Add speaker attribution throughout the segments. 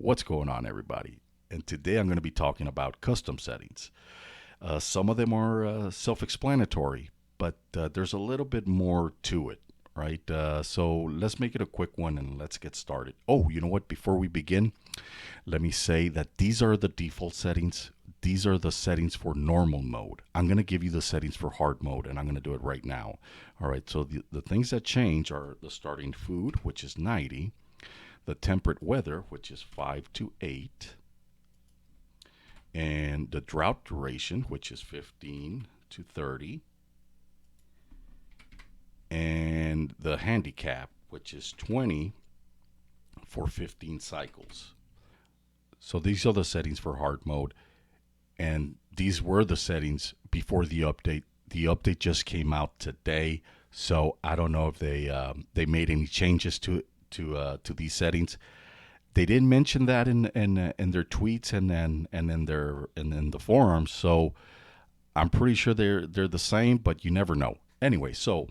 Speaker 1: What's going on, everybody? And today I'm going to be talking about custom settings. Some of them are self explanatory, but there's a little bit more to it, right? So let's make it a quick one and let's get started. Oh, you know what? Before we begin, let me say that these are the default settings. These are the settings for normal mode. I'm going to give you the settings for hard mode, and I'm going to do it right now. All right, so the things that change are the starting food, which is 90, the temperate weather, which is 5 to 8, and the drought duration, which is 15 to 30, and the handicap, which is 20 for 15 cycles. So these are the settings for hard mode, and these were the settings before the update. The update just came out today, so I don't know if they made any changes to these settings. They didn't mention that in their tweets and in the forums, so I'm pretty sure they're the same, but you never know. Anyway, so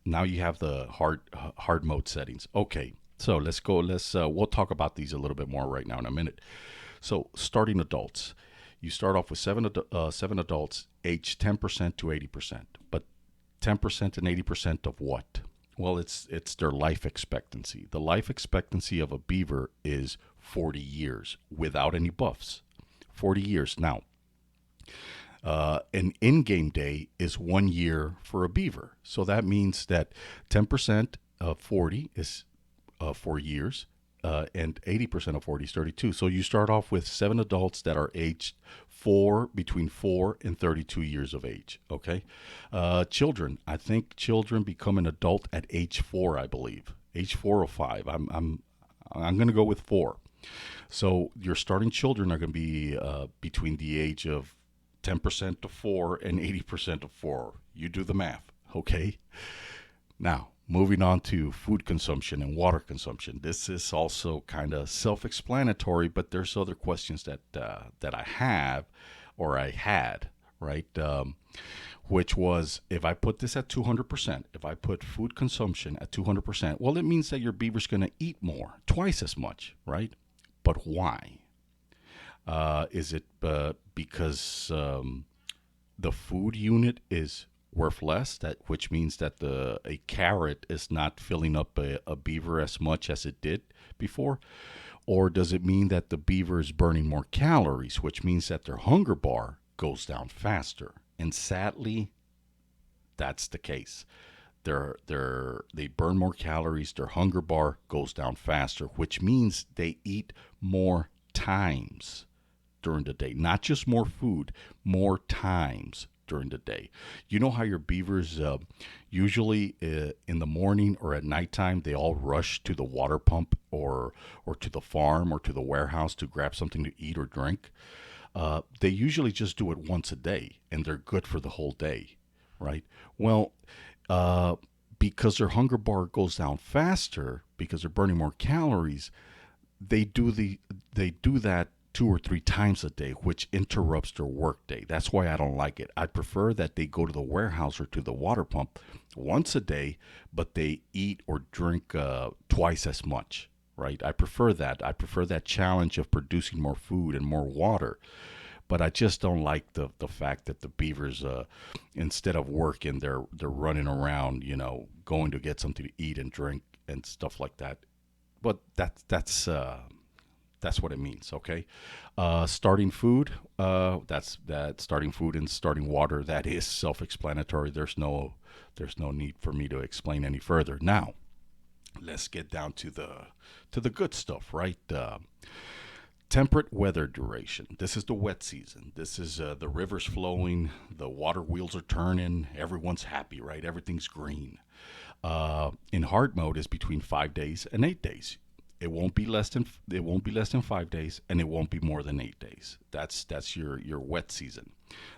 Speaker 1: now you have the hard mode settings. Okay, so let's go. We'll talk about these a little bit more right now in a minute. So starting adults, you start off with seven adults, aged 10% to 80%, but 10% and 80% of what? Well, it's their life expectancy. The life expectancy of a beaver is 40 years without any buffs. 40 years. Now, an in-game day is 1 year for a beaver. So that means that 10% of 40 is 4 years, and 80% of 40 is 32. So you start off with seven adults that are aged between 4 and 32 years of age. Okay, children. I think children become an adult at age 4. I believe age 4 or 5. I'm going to go with 4. So your starting children are going to be between the age of 10% of 4 and 80% of 4. You do the math. Okay. Now, moving on to food consumption and water consumption. This is also kind of self-explanatory, but there's other questions that I have or I had, right? Which was if I put this at 200%, if I put food consumption at 200%, well, it means that your beaver's going to eat more, twice as much, right? But why? Is it because the food unit is worth less, that which means that the a carrot is not filling up a beaver as much as it did before? Or does it mean that the beaver is burning more calories, which means that their hunger bar goes down faster? And sadly, that's the case. They burn more calories, their hunger bar goes down faster, which means they eat more times during the day. Not just more food, more times during the day. You know how your beavers usually in the morning or at nighttime they all rush to the water pump or to the farm or to the warehouse to grab something to eat or drink. They usually just do it once a day, and they're good for the whole day, right? Well, uh, because their hunger bar goes down faster because they're burning more calories, they do they do that 2 or 3 times a day, which interrupts their work day. That's why I don't like it. I prefer that they go to the warehouse or to the water pump once a day, but they eat or drink twice as much. Right? I prefer that. I prefer that challenge of producing more food and more water. But I just don't like the fact that the beavers, instead of working, they're running around, going to get something to eat and drink and stuff like that. But that's what it means. Okay, starting food. That's that starting food and starting water. That is self-explanatory. There's no need for me to explain any further. Now, let's get down to the good stuff, right? Temperate weather duration. This is the wet season. This is the rivers flowing, the water wheels are turning, everyone's happy, right? Everything's green. In hard mode is between 5 days and 8 days. It won't be less than 5 days, and it won't be more than 8 days. That's your wet season.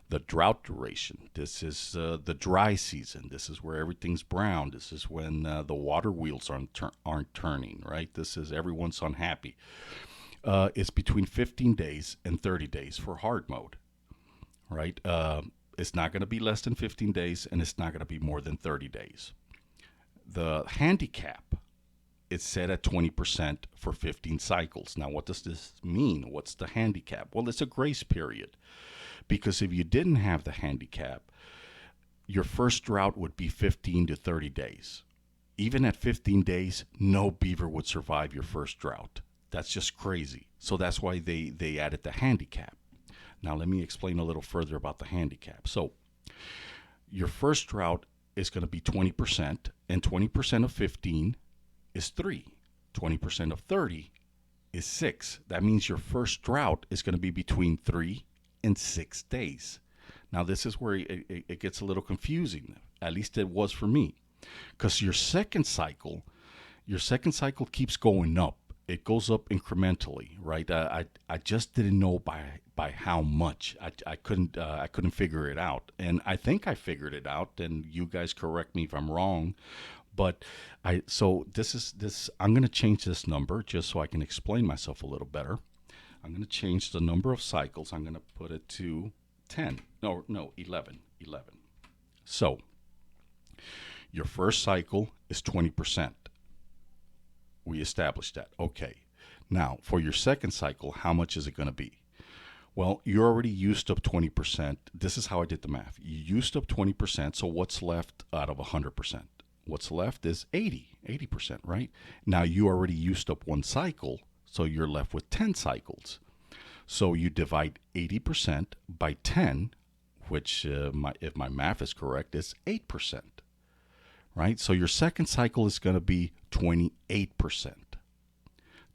Speaker 1: The drought duration. This is the dry season. This is where everything's brown. This is when the water wheels aren't turning. Right. This is everyone's unhappy. It's between 15 days and 30 days for hard mode. Right. It's not going to be less than 15 days, and it's not going to be more than 30 days. The handicap it's set at 20% for 15 cycles. Now, what does this mean? What's the handicap? Well, it's a grace period, because if you didn't have the handicap, your first drought would be 15 to 30 days. Even at 15 days, no beaver would survive your first drought. That's just crazy. So that's why they added the handicap. Now, let me explain a little further about the handicap. So, your first drought is going to be 20%, and 20% of 15 is 3. 20% of 30 is 6. That means your first drought is going to be between 3 and 6 days. Now, this is where it gets a little confusing. At least it was for me, because your second cycle keeps going up. It goes up incrementally, right? I just didn't know by how much. I couldn't figure it out, and I think I figured it out. And you guys correct me if I'm wrong, but I'm going to change this number just so I can explain myself a little better. I'm going to change the number of cycles. I'm going to put it to 10. No, 11. 11. So your first cycle is 20%. We established that. Okay. Now, for your second cycle, how much is it going to be? Well, you already used up 20%. This is how I did the math. You used up 20%, so what's left out of 100%? What's left is 80%, right? Now, you already used up one cycle, so you're left with 10 cycles. So you divide 80% by 10, which, if my math is correct, is 8%. Right? So your second cycle is going to be 28%.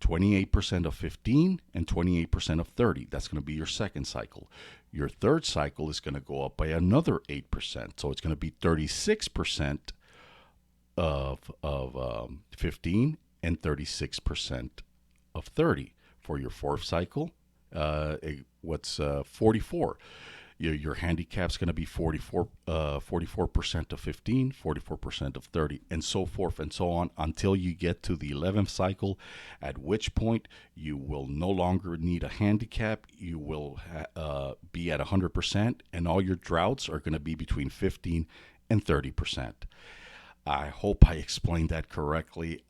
Speaker 1: 28% of 15 and 28% of 30. That's going to be your second cycle. Your third cycle is going to go up by another 8%. So it's going to be 36% of 15 and 36% of 30. For your fourth cycle, what's 44? Your handicap's going to be 44% of 15, 44% of 30, and so forth and so on until you get to the 11th cycle, at which point you will no longer need a handicap. You will be at 100%, and all your droughts are going to be between 15 and 30%. I hope I explained that correctly.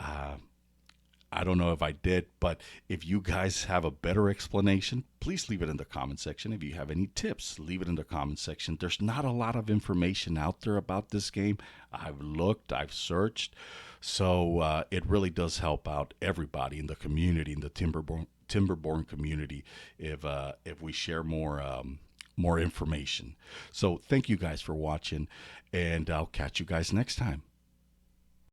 Speaker 1: I don't know if I did, but if you guys have a better explanation, please leave it in the comment section. If you have any tips, leave it in the comment section. There's not a lot of information out there about this game. I've looked, I've searched, so it really does help out everybody in the community, in the Timberborn community, if we share more information. So thank you guys for watching, and I'll catch you guys next time.